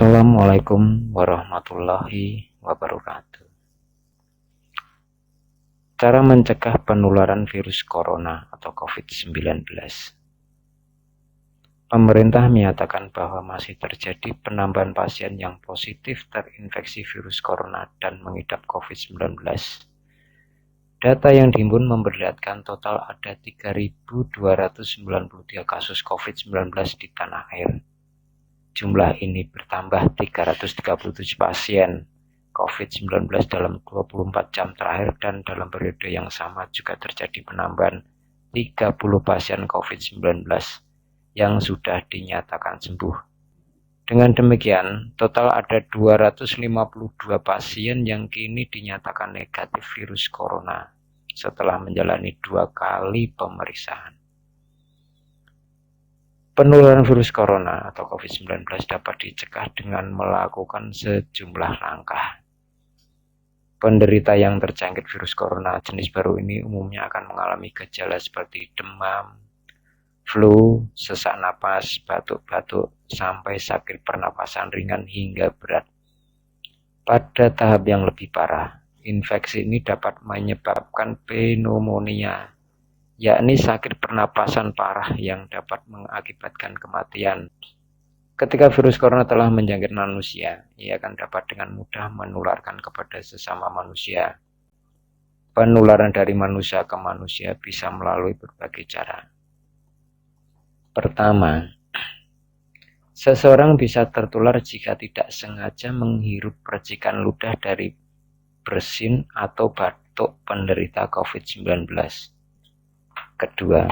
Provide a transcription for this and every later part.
Assalamualaikum warahmatullahi wabarakatuh. Cara mencegah penularan virus corona atau COVID-19. Pemerintah menyatakan bahwa masih terjadi penambahan pasien yang positif terinfeksi virus corona dan mengidap COVID-19. Data yang dihimpun memperlihatkan total ada 3.293 kasus COVID-19 di tanah air. Jumlah ini bertambah 337 pasien COVID-19 dalam 24 jam terakhir, dan dalam periode yang sama juga terjadi penambahan 30 pasien COVID-19 yang sudah dinyatakan sembuh. Dengan demikian, total ada 252 pasien yang kini dinyatakan negatif virus corona setelah menjalani 2 kali pemeriksaan. Penularan virus corona atau COVID-19 dapat dicegah dengan melakukan sejumlah langkah. Penderita yang terjangkit virus corona jenis baru ini umumnya akan mengalami gejala seperti demam, flu, sesak napas, batuk-batuk, sampai sakit pernapasan ringan hingga berat. Pada tahap yang lebih parah, infeksi ini dapat menyebabkan pneumonia, yakni sakit pernapasan parah yang dapat mengakibatkan kematian. Ketika virus corona telah menjangkit manusia, ia akan dapat dengan mudah menularkan kepada sesama manusia. Penularan dari manusia ke manusia bisa melalui berbagai cara. Pertama, seseorang bisa tertular jika tidak sengaja menghirup percikan ludah dari bersin atau batuk penderita COVID-19. Kedua,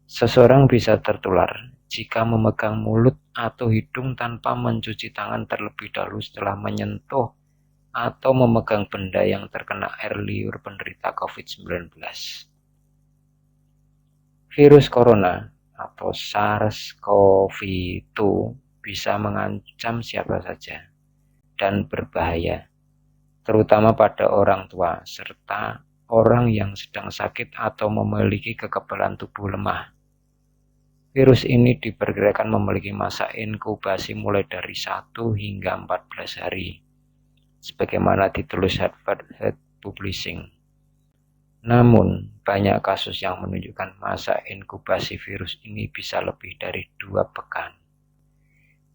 seseorang bisa tertular jika memegang mulut atau hidung tanpa mencuci tangan terlebih dahulu setelah menyentuh atau memegang benda yang terkena air liur penderita COVID-19. Virus corona atau SARS-CoV-2 bisa mengancam siapa saja dan berbahaya, terutama pada orang tua serta orang yang sedang sakit atau memiliki kekebalan tubuh lemah. Virus ini diperkirakan memiliki masa inkubasi mulai dari 1 hingga 14 hari, sebagaimana ditulis Harvard Health Publishing. Namun, banyak kasus yang menunjukkan masa inkubasi virus ini bisa lebih dari 2 pekan.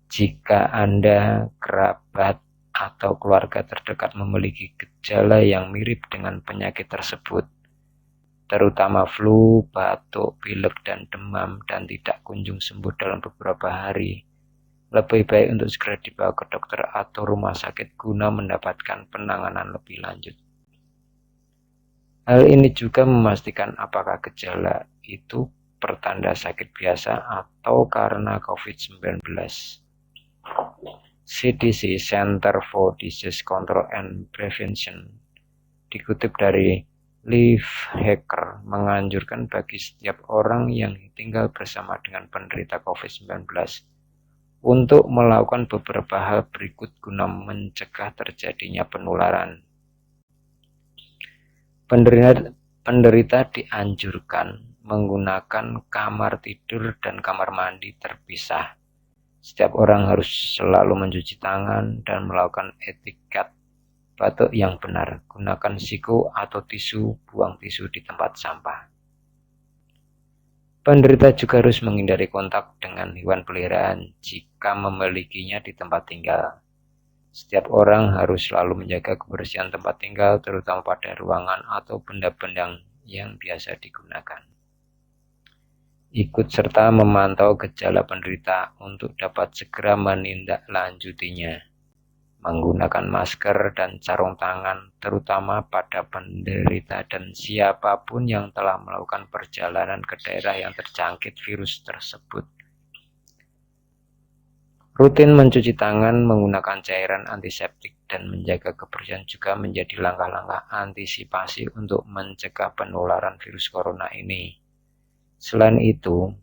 Jika Anda, kerabat, atau keluarga terdekat memiliki gejala yang mirip dengan penyakit tersebut, terutama flu, batuk, pilek, dan demam, dan tidak kunjung sembuh dalam beberapa hari, lebih baik untuk segera dibawa ke dokter atau rumah sakit guna mendapatkan penanganan lebih lanjut. Hal ini juga memastikan apakah gejala itu pertanda sakit biasa atau karena COVID-19. CDC (Center for Disease Control and Prevention) dikutip dari Liv Hacker menganjurkan bagi setiap orang yang tinggal bersama dengan penderita COVID-19 untuk melakukan beberapa hal berikut guna mencegah terjadinya penularan. Penderita dianjurkan menggunakan kamar tidur dan kamar mandi terpisah. Setiap orang harus selalu mencuci tangan dan melakukan etiket batuk yang benar. Gunakan siku atau tisu, buang tisu di tempat sampah. Penderita juga harus menghindari kontak dengan hewan peliharaan jika memilikinya di tempat tinggal. Setiap orang harus selalu menjaga kebersihan tempat tinggal, terutama pada ruangan atau benda-benda yang biasa digunakan. Ikut serta memantau gejala penderita untuk dapat segera menindaklanjutinya. Menggunakan masker dan sarung tangan terutama pada penderita dan siapapun yang telah melakukan perjalanan ke daerah yang terjangkit virus tersebut. Rutin mencuci tangan menggunakan cairan antiseptik dan menjaga kebersihan juga menjadi langkah-langkah antisipasi untuk mencegah penularan virus corona ini. Selain itu,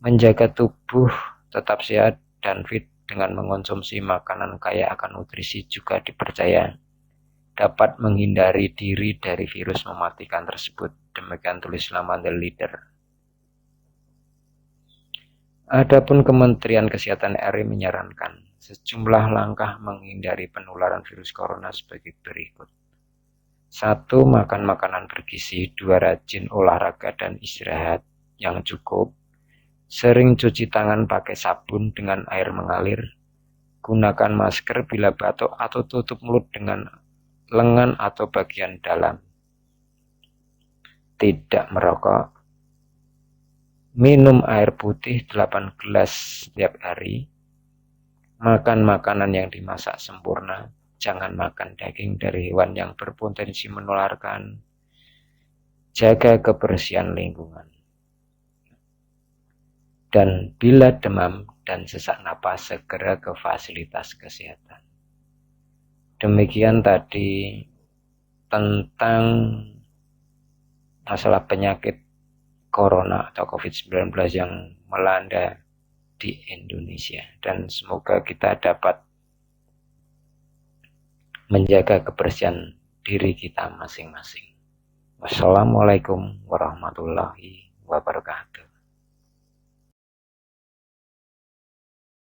menjaga tubuh tetap sehat dan fit dengan mengonsumsi makanan kaya akan nutrisi juga dipercaya dapat menghindari diri dari virus mematikan tersebut. Demikian tulis laman The Leader. Adapun Kementerian Kesehatan RI menyarankan sejumlah langkah menghindari penularan virus corona sebagai berikut. 1. Makan makanan bergizi. 2. Rajin olahraga dan istirahat yang cukup. Sering cuci tangan pakai sabun dengan air mengalir. Gunakan masker bila batuk atau tutup mulut dengan lengan atau bagian dalam. Tidak merokok. Minum air putih 8 gelas setiap hari. Makan makanan yang dimasak sempurna. Jangan makan daging dari hewan yang berpotensi menularkan. Jaga kebersihan lingkungan. Dan bila demam dan sesak napas, segera ke fasilitas kesehatan. Demikian tadi tentang masalah penyakit corona atau COVID-19 yang melanda di Indonesia. Dan semoga kita dapat menjaga kebersihan diri kita masing-masing. Wassalamualaikum warahmatullahi wabarakatuh.